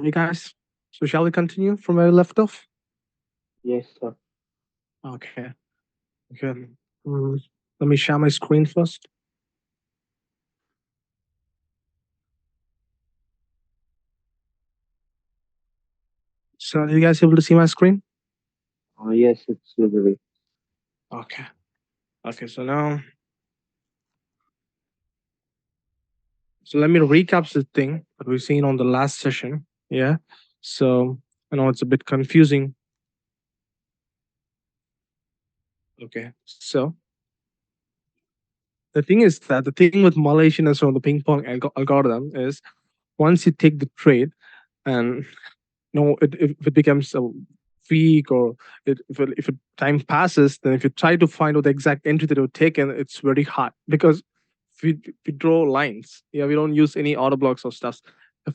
Hey guys, so shall we continue from where we left off? Yes, sir. Okay, okay. Mm, Let me share my screen first. So, are you guys able to see my screen? Yes, it's usually. Okay, okay. So let me recap the thing that we've seen on the last session. Yeah. So I know it's a bit confusing. Okay. So the thing is that the thing with Malaysian as well, the ping pong algorithm is once you take the trade and no, if it becomes a week or if time passes, then if you try to find out the exact entry that you've taken, it's very hard because we draw lines. Yeah, we don't use any auto blocks or stuff. If,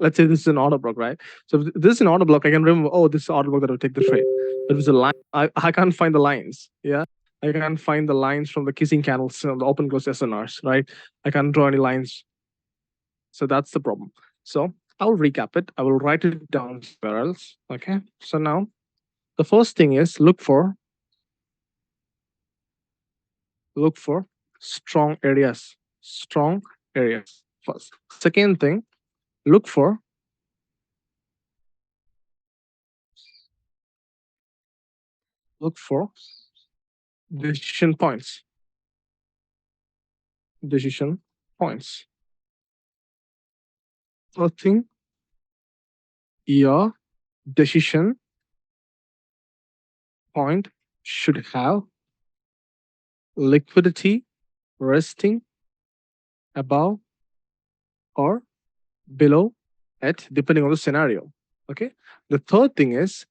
let's say this is an auto block, right? So if this is an auto block, I can remember, oh, this is auto block that will take the trade. But if it's a line, I can't find the lines. Yeah, I can't find the lines from the kissing candles, the open close SNRs, right? I can't draw any lines, so that's the problem. So I'll recap it. I will write it down somewhere else. Okay. So now the first thing is look for strong areas. Strong areas first. Second thing, look for look for decision points. Decision points. Third thing, your decision point should have liquidity resting above or below it, depending on the scenario. Okay. The third thing is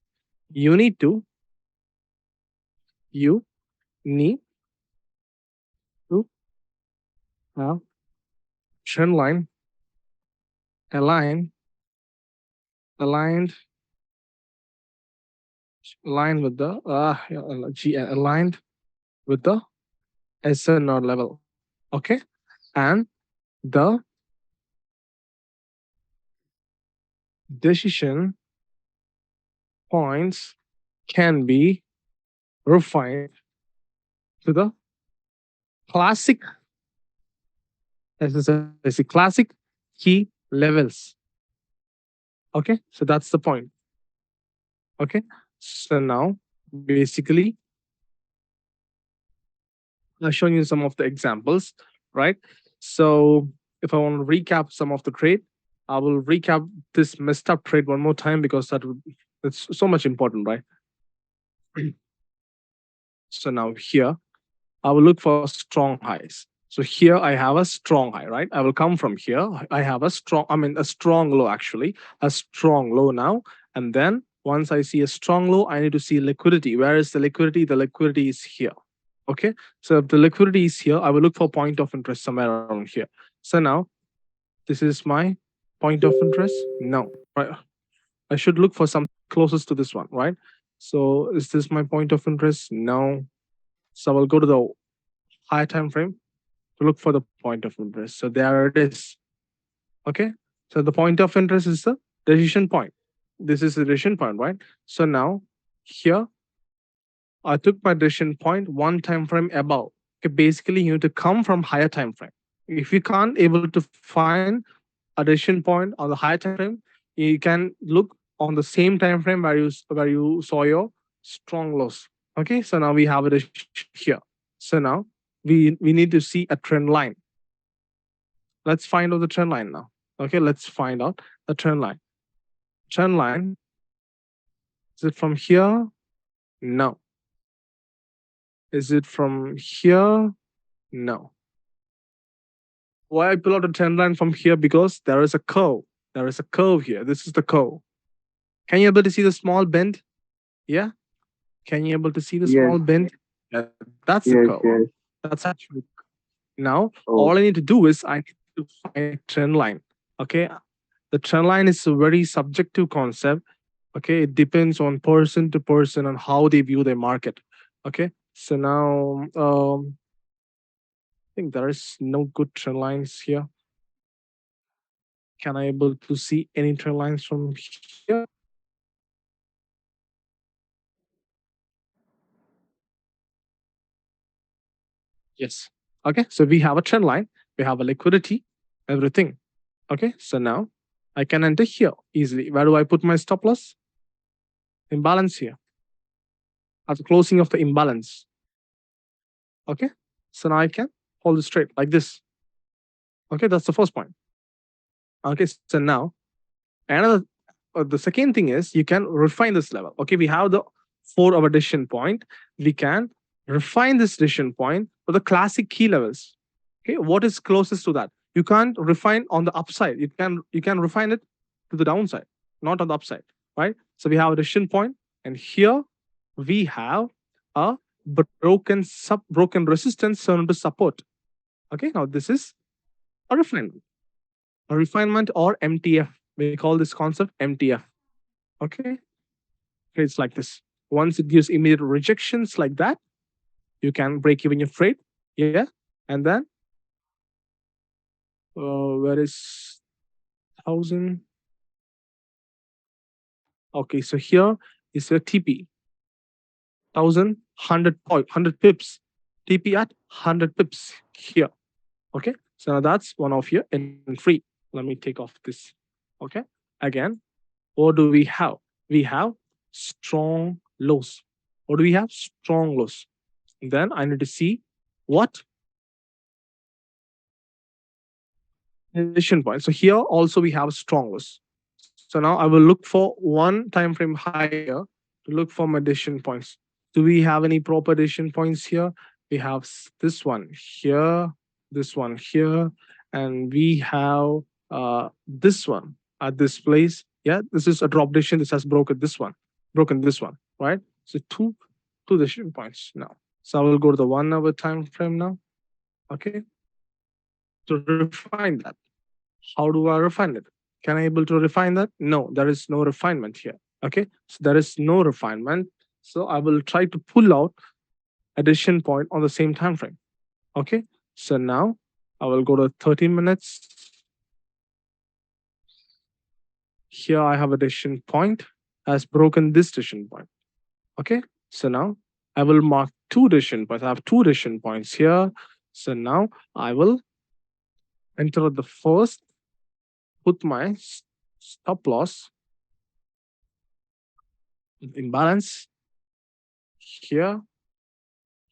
you need to you need to have trend line align aligned aligned with the aligned with the SNR level. Okay. And the decision points can be refined to the classic, as I say, classic key levels. Okay. So that's the point. Okay. So now basically I've shown you some of the examples, right? So if I want to recap some of the trade, I will recap this messed up trade one more time because it's so much important, right? So now here I will look for strong highs. So here I have a strong high, right? I will come from here. I have a strong low actually, a strong low now. And then once I see a strong low, I need to see liquidity. Where is the liquidity? The liquidity is here. Okay. So if the liquidity is here, I will look for point of interest somewhere around here. So now this is my point of interest. No, right? I should look for something closest to this one, right? So is this my point of interest? No. So I will go to the higher time frame to look for the point of interest. So there it is. Okay. So the point of interest is the decision point. This is the decision point, right? So now here I took my decision point one time frame above. Okay, basically you need to come from higher time frame. If you can't able to find a decision point on the higher time frame, you can look on the same time frame where you saw your strong loss. Okay, so now we have a decision here. So now we need to see a trend line. Let's find out the trend line now. Okay, let's find out the trend line. Trend line, is it from here? No. Is it from here? No. Why I pull out a trend line from here? Because there is a curve. There is a curve here. This is the curve. Can you able to see the small bend? Yeah. Can you able to see the Yes, small bend? Yeah, that's the curve. yes, yes. That's actually now all I Oh, need to do is I need to find a trend line. Okay. The trend line is a very subjective concept. Okay, it depends on person to person on how they view their market. Okay, so now I think there is no good trend lines here. Can I able to see any trend lines from here? Yes. Okay, so we have a trend line, we have a liquidity, everything. Okay, so now I can enter here easily. Where do I put my stop loss? Imbalance here at the closing of the imbalance. Okay, so now I can hold it straight like this. Okay, that's the first point. Okay, so now another the second thing is you can refine this level. Okay, we have the 4-hour decision point. We can refine this decision point for the classic key levels. Okay, what is closest to that? You can't refine on the upside. You can refine it to the downside, not on the upside, right? So we have a decision point, and here we have a broken resistance turned into support. Okay, now this is a refinement. A refinement or MTF. We call this concept MTF. Okay, it's like this. Once it gives immediate rejections like that, you can break even your trade. Yeah, and then where is 1000? Okay, so here is your TP 100 pips. TP at 100 pips here. Okay, so now that's one of your entry. Let me take off this. Okay, again, what do we have? We have strong lows. What do we have? Strong lows. Then I need to see what decision point. So here also we have strong lows. So now I will look for one time frame higher to look for my decision points. Do we have any proper decision points here? We have this one here, this one here, and we have this one at this place. Yeah, this is a drop decision. This has broken this one, right? So two decision points now. So I will go to the 1 hour time frame now. Okay, to refine that. How do I refine it? Can I able to refine that? No, there is no refinement here. Okay, so there is no refinement. So I will try to pull out a decision point on the same time frame. Okay, so now I will go to 30 minutes. Here I have a decision point has broken this decision point. Okay, so now I will mark two decision points. I have two decision points here. So now I will enter the first, put my stop loss imbalance here,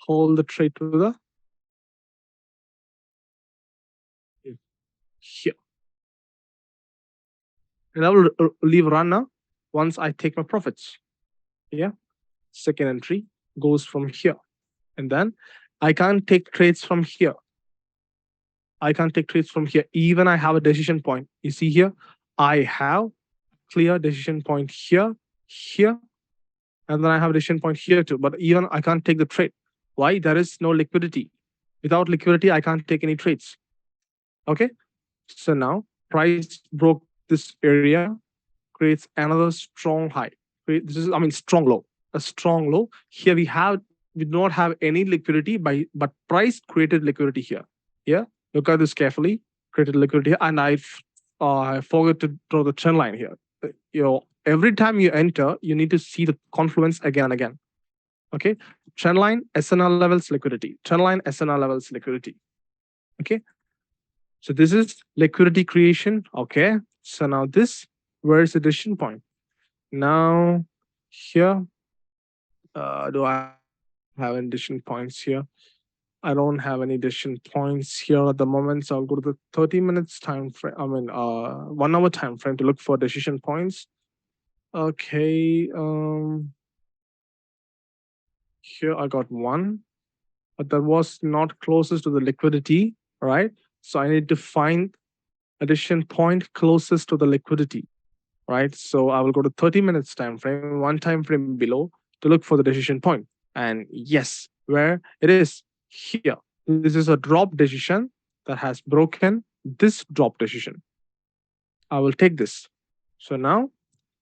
hold the trade to the here. And I will leave runner once I take my profits. Yeah. Second entry goes from here. And then I can't take trades from here. I can't take trades from here. Even I have a decision point. You see here, I have clear decision point here, here, and then I have a decision point here too. But even I can't take the trade. Why? There is no liquidity. Without liquidity, I can't take any trades. Okay. So now price broke this area, creates another strong high. This is, I mean, strong low. A strong low. Here we do not have any liquidity but price created liquidity here. Yeah. Look at this carefully. Created liquidity here, and I forgot to draw the trend line here. Every time you enter, you need to see the confluence again and again. Okay. Trend line, SNR levels, liquidity. Trend line, SNR levels, liquidity. Okay. So this is liquidity creation. Okay. So now this, where is the decision point? Now here, do I have any decision points here? I don't have any decision points here at the moment. So I'll go to the 30 minutes time frame. I mean, 1 hour time frame to look for decision points. Okay. Here I got one, but that was not closest to the liquidity, right? So I need to find a decision point closest to the liquidity, right? So I will go to 30 minutes time frame, one time frame below to look for the decision point. And yes, where it is here. This is a drop decision that has broken this drop decision. I will take this. So now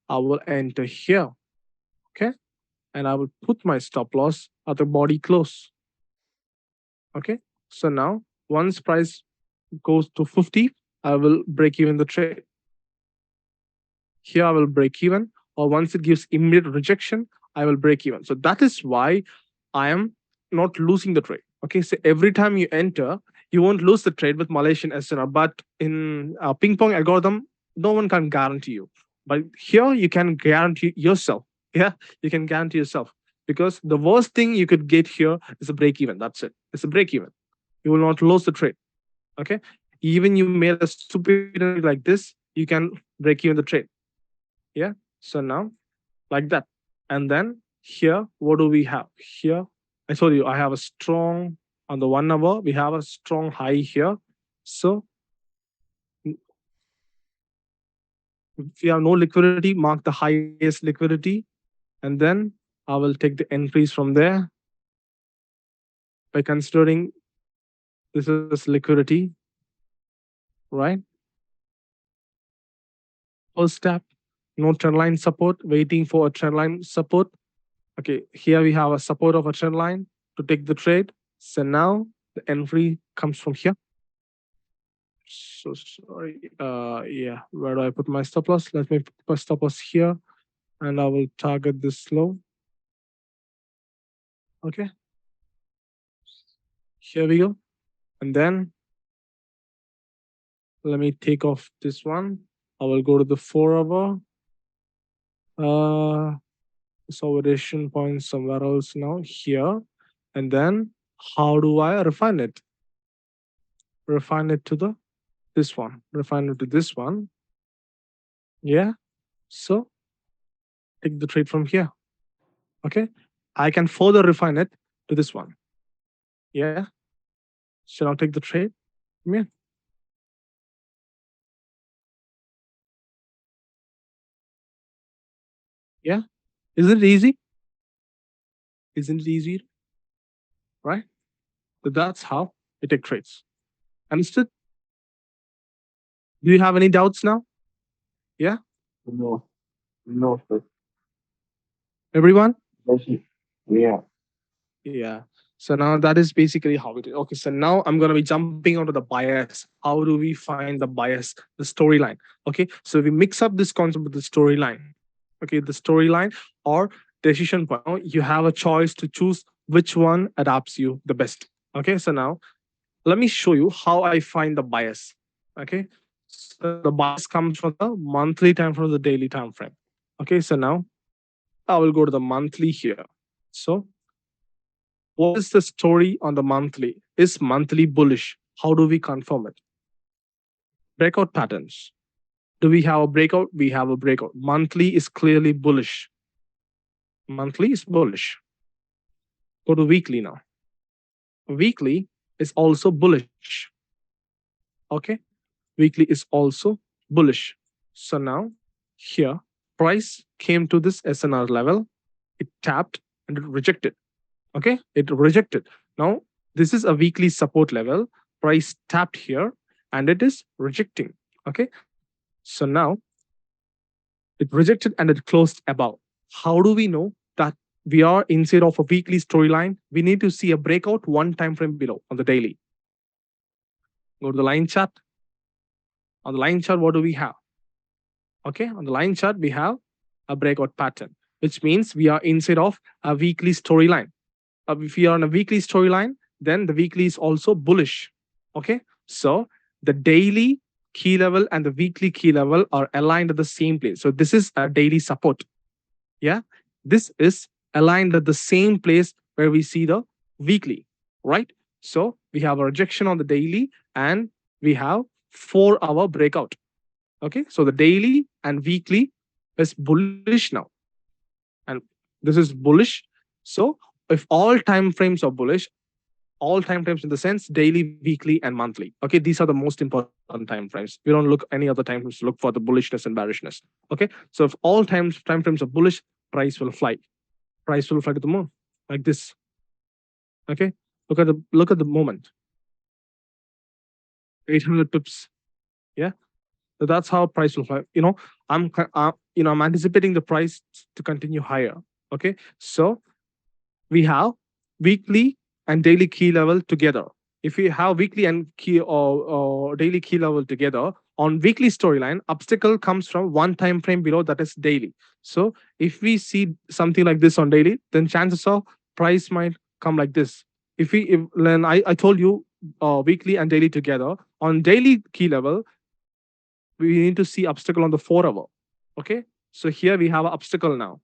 I will enter here. Okay. And I will put my stop loss at the body close. Okay. So now once price goes to 50, I will break even the trade. Here I will break even, or once it gives immediate rejection, I will break even. So that is why I am not losing the trade. Okay, so every time you enter, you won't lose the trade with Malaysian SNR, but in ping pong algorithm, no one can guarantee you. But here you can guarantee yourself. Yeah, you can guarantee yourself, because the worst thing you could get here is a break even. That's it. It's a break even. You will not lose the trade. Okay, even you made a stupid trade like this, you can break even the trade. Yeah. So now, like that, and then here, what do we have here? I told you I have a strong on the 1 hour. We have a strong high here. So if we have no liquidity, mark the highest liquidity, and then I will take the entries from there by considering this is liquidity, right? First step, no trend line support, waiting for a trend line support. Okay, here we have a support of a trend line to take the trade. So now the entry comes from here. So sorry. Yeah, where do I put my stop loss? Let me put my stop loss here, and I will target this low. Okay, here we go. And then let me take off this one. I will go to the 4 hour. Consolidation point somewhere else now here. And then how do I refine it? Refine it to the this one. Refine it to this one. Yeah. So take the trade from here. Okay. I can further refine it to this one. Yeah. Should I take the trade? Yeah. Yeah. Isn't it easy? Isn't it easy? Right? So that's how we take trades. Understood? Do you have any doubts now? Yeah. No, no, sir. Everyone? That's it. Yeah. Yeah. So now that is basically how it is. Okay. So now I'm going to be jumping onto the bias. How do we find the bias, the storyline? Okay. So we mix up this concept with the storyline. Okay. The storyline or decision point. Now you have a choice to choose which one adapts you the best. Okay. So now let me show you how I find the bias. Okay. So the bias comes from the monthly time frame, the daily time frame. Okay. So now I will go to the monthly here. So what is the story on the monthly? Is monthly bullish? How do we confirm it? Breakout patterns. Do we have a breakout? We have a breakout. Monthly is clearly bullish. Monthly is bullish. Go to weekly now. Weekly is also bullish. Okay. Weekly is also bullish. So now here, price came to this SNR level, it tapped and it rejected. Okay, it rejected. Now this is a weekly support level. Price tapped here and it is rejecting. Okay, so now it rejected and it closed above. How do we know that we are inside of a weekly storyline? We need to see a breakout one time frame below on the daily. Go to the line chart. On the line chart, what do we have? Okay, on the line chart, we have a breakout pattern, which means we are inside of a weekly storyline. If we are on a weekly storyline, then the weekly is also bullish. Okay, so the daily key level and the weekly key level are aligned at the same place. So this is a daily support. Yeah, this is aligned at the same place where we see the weekly, right? So we have a rejection on the daily and we have 4 hour breakout. Okay, so the daily and weekly is bullish now, and this is bullish. So if all time frames are bullish, all time frames in the sense daily, weekly, and monthly. Okay, these are the most important time frames. We don't look any other time frames to look for the bullishness and bearishness. Okay, so if all time frames are bullish, price will fly. Price will fly to the moon like this. Okay, look at the moment. 800 pips. Yeah, so that's how price will fly. I'm anticipating the price to continue higher. Okay, so we have weekly and daily key level together. If we have weekly and key or daily key level together, On weekly storyline, obstacle comes from one time frame below, that is daily. So if we see something like this on daily, then chances are price might come like this. If then I told you weekly and daily together. On daily key level, we need to see obstacle on the 4 hour. Okay, so here we have an obstacle now.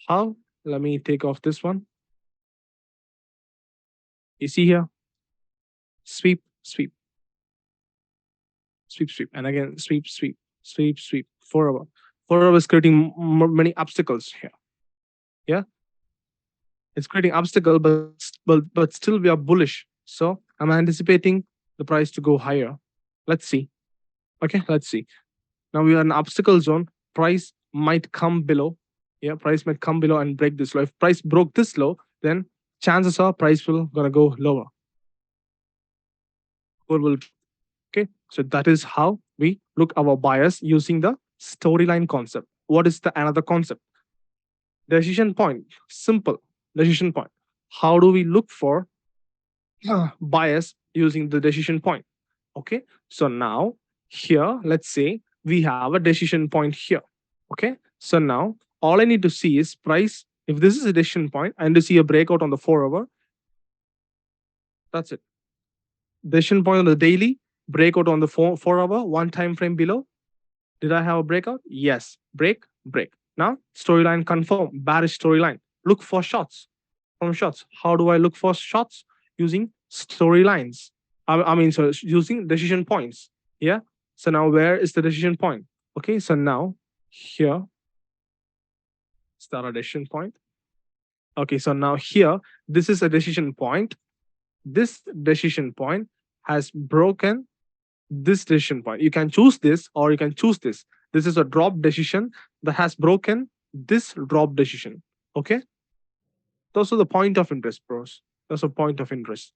How? Let me take off this one. You see here, sweep, sweep, sweep, sweep, and again sweep, sweep, sweep, sweep. 4 hour. 4 hour is creating many obstacles here. Yeah, it's creating obstacle, but still we are bullish. So I'm anticipating the price to go higher. Let's see. Okay, let's see. Now we are in obstacle zone. Price might come below. Yeah, price might come below and break this low. If price broke this low, then chances are price will gonna go lower. Or will okay. So that is how we look our bias using the storyline concept. What is the another concept? Decision point. Simple decision point. How do we look for bias using the decision point? Okay. So now here, let's say we have a decision point here. Okay. So now all I need to see is price. If this is a decision point, I need to see a breakout on the 4 hour. That's it. Decision point on the daily, breakout on the 4 hour, one time frame below. Did I have a breakout? Yes. Break, break. Now storyline confirm, bearish storyline. Look for shots from shots. How do I look for shots? Using storylines. I mean, so using decision points. Yeah. So now where is the decision point? Okay. So now here, start a decision point. Okay. So now here, this is a decision point. This decision point has broken this decision point. You can choose this or you can choose this. This is a drop decision that has broken this drop decision. Okay. Those are the point of interest, bros. That's a point of interest.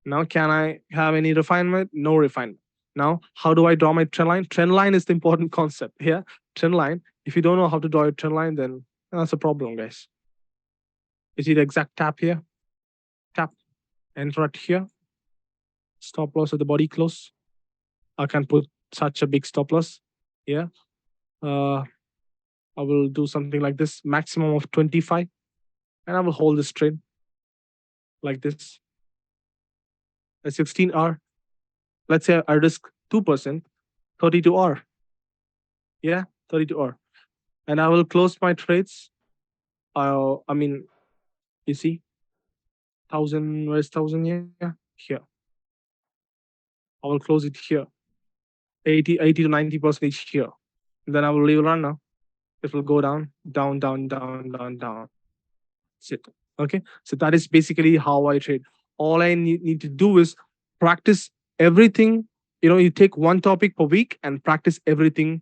Now, can I have any refinement? No refinement. Now, how do I draw my trend line? Trend line is the important concept here. Trend line. If you don't know how to draw a trend line, then that's a problem, guys. You see the exact tap here? Tap. Enter right here. Stop loss at the body close. I can put such a big stop loss. Yeah. I will do something like this, maximum of 25. And I will hold this trade like this. A 16R. Let's say I risk 2%, 32R. Yeah, 32R. And I will close my trades. I mean, you see, 1,000, where's 1,000? Yeah, here. I will close it here. 80 to 90% here. And then I will leave run now. It will go down, down, down, down, down, down. That's it. Okay. So that is basically how I trade. All I need to do is practice everything. You take one topic per week and practice everything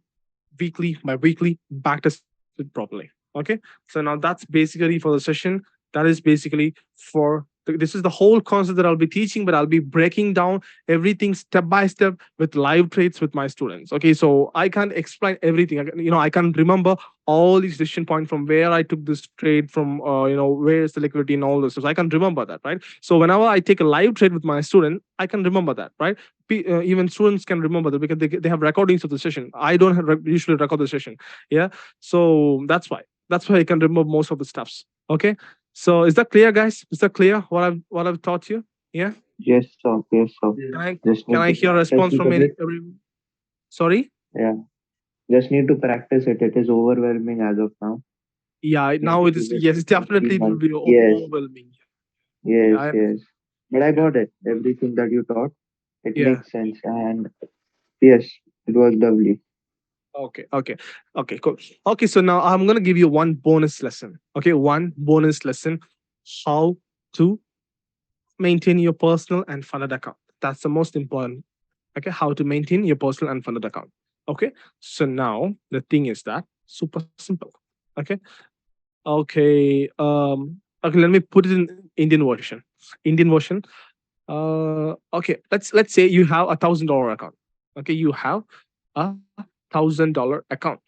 weekly by weekly, practice it properly. Okay. So now that's basically for the session. That is basically for this is the whole concept that I'll be teaching, but I'll be breaking down everything step by step with live trades with my students. Okay. So I can't explain everything. I can remember all these decision points from where I took this trade from, where is the liquidity and all this. So I can remember that, right? So whenever I take a live trade with my student, I can remember that, right? Even students can remember that because they have recordings of the session. I don't usually record the session. Yeah. So that's why I can remember most of the stuffs. Okay. So is that clear, guys? Is that clear what I've taught you? Yeah. Yes, sir. Yes, sir. Can I hear a response from any? Sorry. Yeah. Just need to practice it. It is overwhelming as of now. Yeah. Now it is. Yes, definitely it will be Yes. overwhelming. Yes, yes. But I got it. Everything that you taught, it makes sense. And yes, it was lovely. Okay, cool. Okay, so now I'm gonna give you one bonus lesson. Okay, one bonus lesson, how to maintain your personal and funded account. That's the most important. Okay, how to maintain your personal and funded account. Okay, so now the thing is that super simple. Okay, okay. Let me put it in Indian version. Indian version. Okay, let's say you have $1,000 account. Okay, you have a $1,000 account.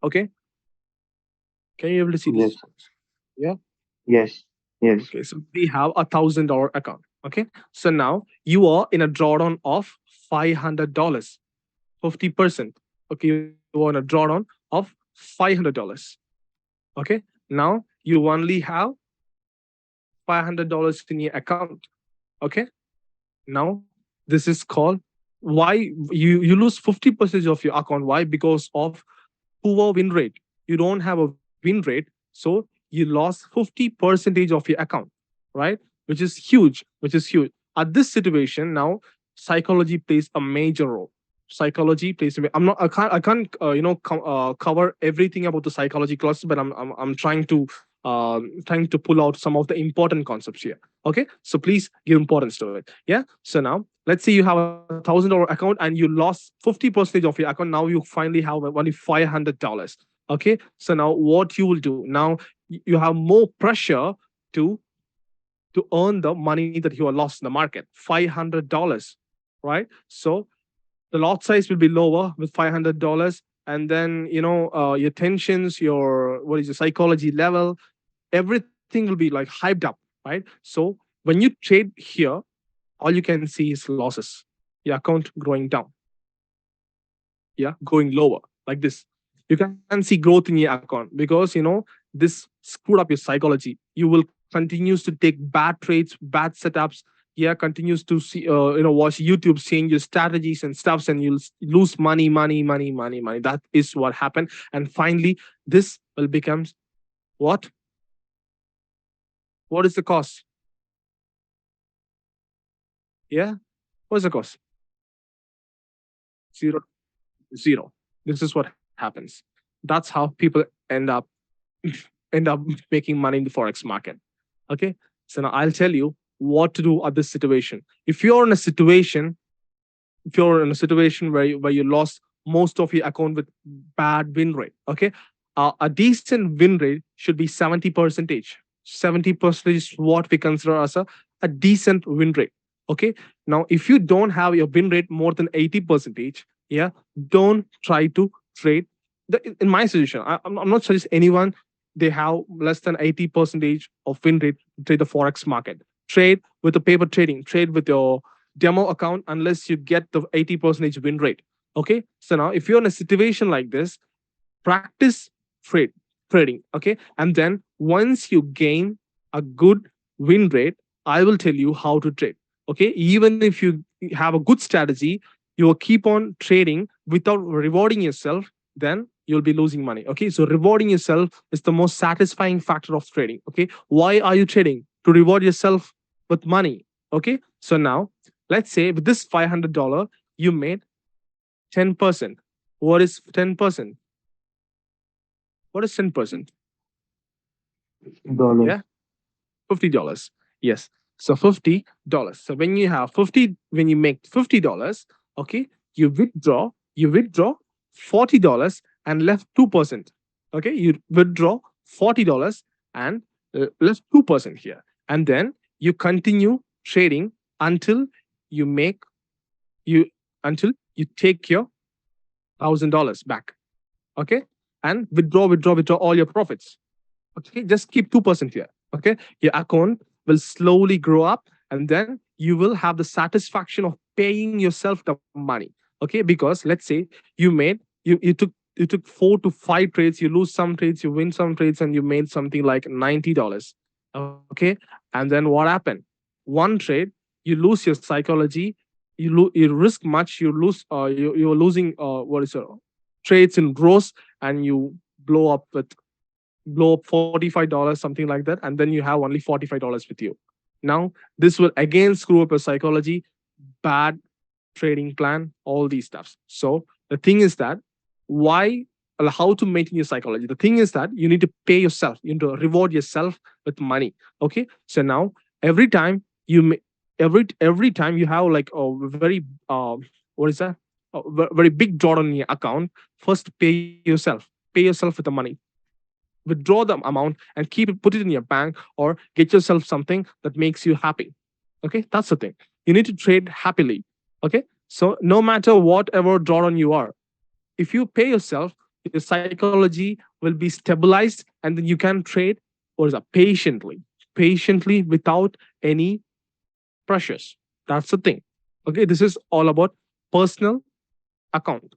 Okay. Can you able to see this? Yeah. Yes. Yes. Okay. So we have a $1,000 account. Okay. So now you are in a drawdown of $500. 50%. Okay, you want a drawdown of $500. Okay, now you only have $500 in your account. Okay, now this is called, why you lose 50% of your account. Why? Because of poor win rate. You don't have a win rate, so you lost 50% of your account, right? Which is huge. Which is huge. At this situation now, psychology plays a major role. Psychology plays. I'm not. I can't. Cover everything about the psychology classes, but I'm trying to pull out some of the important concepts here. Okay, so please give importance to it. Yeah. So now let's say you have $1,000 account and you lost 50% of your account. Now you finally have only $500. Okay, so now what you will do now, you have more pressure to earn the money that you have lost in the market, $500, right? So the lot size will be lower with $500, and then your tensions, your what is your psychology level, everything will be like hyped up, right? So when you trade here, all you can see is losses, your account growing down, yeah, going lower like this. You can see growth in your account because this screwed up your psychology. You will continues to take bad trades, bad setups. Yeah, continues to see watch YouTube, seeing your strategies and stuffs, and you'll lose money, money, money, money, money. That is what happened. And finally this will become what? What is the cost? Yeah, what's the cost? Zero. Zero. This is what happens. That's how people end up end up making money in the forex market. Okay, so now I'll tell you what to do at this situation. If you're in a situation where you lost most of your account with bad win rate, okay, a decent win rate should be 70 percentage. 70% is what we consider as a decent win rate. Okay, now if you don't have your win rate more than 80 percentage, yeah, don't try to trade. In my suggestion, I'm not suggesting anyone they have less than 80 percentage of win rate to trade the forex market. Trade with the paper trading, trade with your demo account unless you get the 80 percentage win rate. Okay, so now if you're in a situation like this, practice trade trading. Okay, and then once you gain a good win rate, I will tell you how to trade. Okay, even if you have a good strategy, you will keep on trading without rewarding yourself, then you'll be losing money. Okay, so rewarding yourself is the most satisfying factor of trading. Okay, why are you trading? To reward yourself with money. Okay, so now let's say with this $500 you made 10%. What is 10%? What is 10%? Yeah, dollars. $50. Yes. So $50. So when you have 50, when you make $50, okay, you withdraw $40 and left 2%. Okay, you withdraw $40 and left 2% here. And then you continue trading until you make you until you take your $1,000 back. Okay, and withdraw all your profits. Okay, just keep 2% here. Okay, your account will slowly grow up, and then you will have the satisfaction of paying yourself the money. Okay, because let's say you took 4 to 5 trades, you lose some trades, you win some trades, and you made something like $90. Okay, and then what happened? One trade, you lose your psychology, you risk much, you're losing what is it, trades in gross, and you blow up $45, something like that, and then you have only $45 with you. Now, this will again screw up your psychology, bad trading plan, all these stuffs. So the thing is that why how to maintain your psychology. The thing is that you need to pay yourself, you need to reward yourself with money. Okay. So now every time you every time you have like a very what is that? A very big drawdown on your account, first pay yourself. Pay yourself with the money, withdraw the amount and put it in your bank, or get yourself something that makes you happy. Okay, that's the thing. You need to trade happily. Okay, so no matter whatever drawdown you are, if you pay yourself, your psychology will be stabilized, and then you can trade what is that, patiently without any pressures. That's the thing. Okay, this is all about personal account.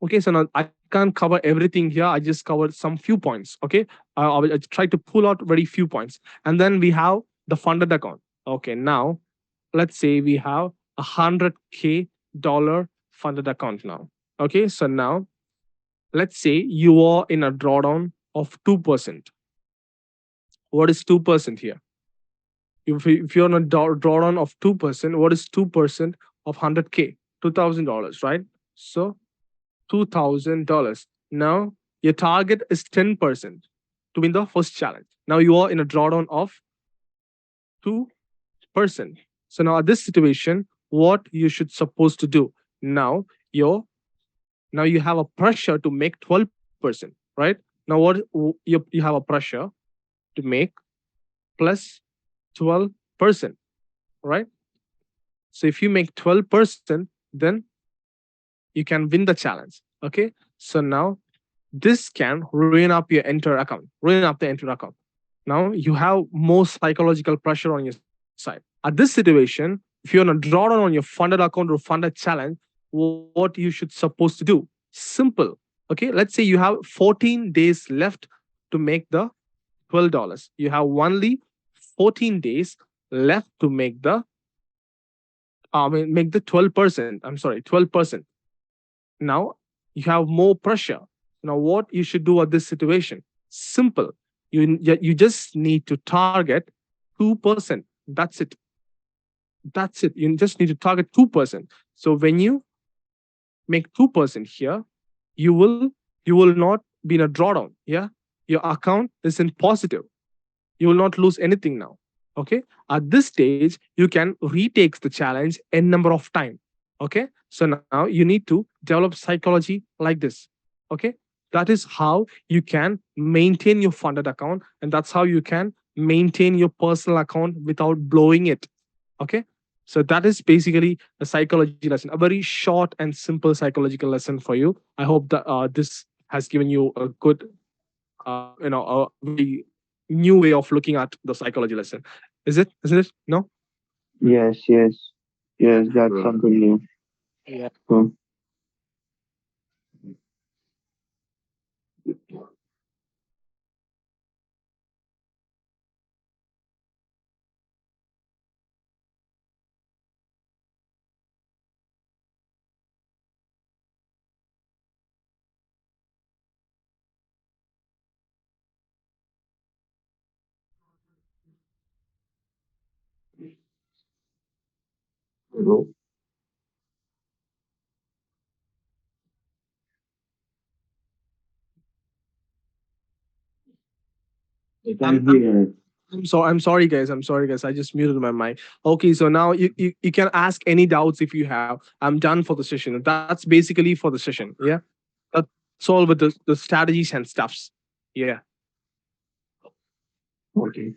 Okay, so now I can't cover everything here. I just covered some few points. Okay, I will try to pull out very few points, and then we have the funded account. Okay, now let's say we have 100K dollar funded account now. Okay, so now let's say you are in a drawdown of 2%. What is 2% here? If you're on a drawdown of 2%, what is 2% of 100K? $2,000, right? So $2,000. Now your target is 10% to win the first challenge. Now you are in a drawdown of 2%. So now at this situation, what you should supposed to do? Now your now you have a pressure to make 12%, right? Now you have a pressure to make plus 12%, right? So if you make 12%, then you can win the challenge. Okay. So now this can ruin up your entire account, ruin up the entire account. Now you have more psychological pressure on your side. At this situation, if you're on a drawdown on your funded account or funded challenge, what you should supposed to do? Simple. Okay, let's say you have 14 days left to make the $12. You have only 14 days left to make the make the 12%. I'm sorry, 12%. Now you have more pressure. Now what you should do at this situation? Simple. You just need to target 2%. That's it. That's it. You just need to target 2%. So when you make 2% here, you will not be in a drawdown. Yeah. Your account is in positive. You will not lose anything now. Okay. At this stage, you can retake the challenge n number of time. Okay. So now you need to develop psychology like this. Okay. That is how you can maintain your funded account, and that's how you can maintain your personal account without blowing it. Okay. So that is basically a psychology lesson, a very short and simple psychological lesson for you. I hope that this has given you a good, a very new way of looking at the psychology lesson. Is it? Isn't it? No. Yes, yes, yes. That's Right. something new. Yeah. Hmm. Hello. I I'm, can I'm hear. I'm sorry, guys. I'm sorry, guys. I just muted my mic. Okay, so now you can ask any doubts if you have. I'm done for the session. That's basically for the session. Yeah, that's all with the strategies and stuffs. Yeah. Okay.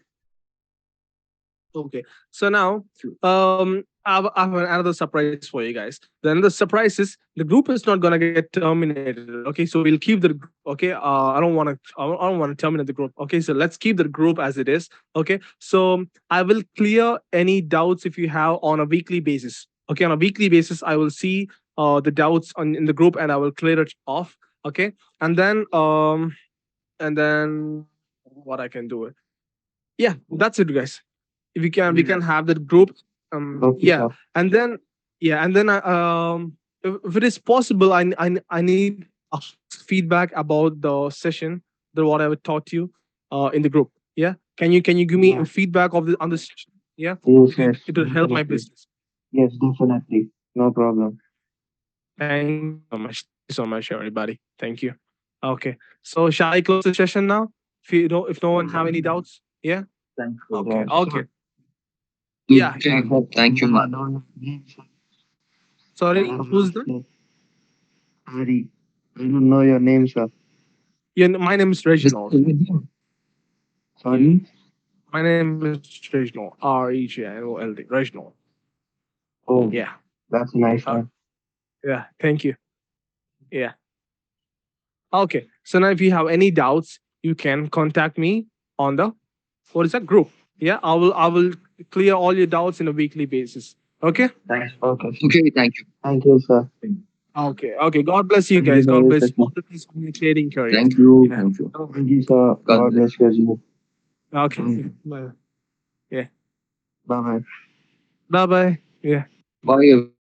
Okay. So now, I have another surprise for you guys. Then the surprise is the group is not gonna get terminated. Okay, so we'll keep the okay. I don't want to terminate the group. Okay, so let's keep the group as it is. Okay, so I will clear any doubts if you have on a weekly basis. Okay, on a weekly basis, I will see the doubts in the group and I will clear it off. Okay, and then what I can do it. Yeah, that's it, guys. We can have that group. Okay, Yeah, sir. and then if it is possible, I need feedback about the session, the what I taught you in the group. Yeah, can you give me a Yeah. feedback of the on the session? Yeah, Yes, yes, it will help my definitely. business. Yes, definitely. No problem. Thank you so much. Thank you so much, everybody. Thank you. Okay, so shall I close the session now? If no one have any doubts, yeah. Thank you. Okay, Yeah. okay. Good. Yeah. Thank you, man. Sorry, who's that? Sir, Hari, I don't know your name, sir. Yeah, my name is This Reginald. Yeah, Sorry? my name is Reginald. Reginald. Reginald. Oh, Yeah. that's a nice Uh, one. yeah. Thank you. Yeah. Okay. So now, if you have any doubts, you can contact me on the what is that group? Yeah. I will clear all your doubts in a weekly basis. Okay. Thanks. Okay, sir. Okay, thank you. Thank you, sir. Okay. Okay. God bless you Thank you, guys. God bless you. Sachin. All the best for your trading careers. Thank you. Yeah. Thank you. Thank you, sir. God God bless. bless you. Okay. Bye. Yeah. Bye bye. Bye bye. Yeah. Bye, everyone.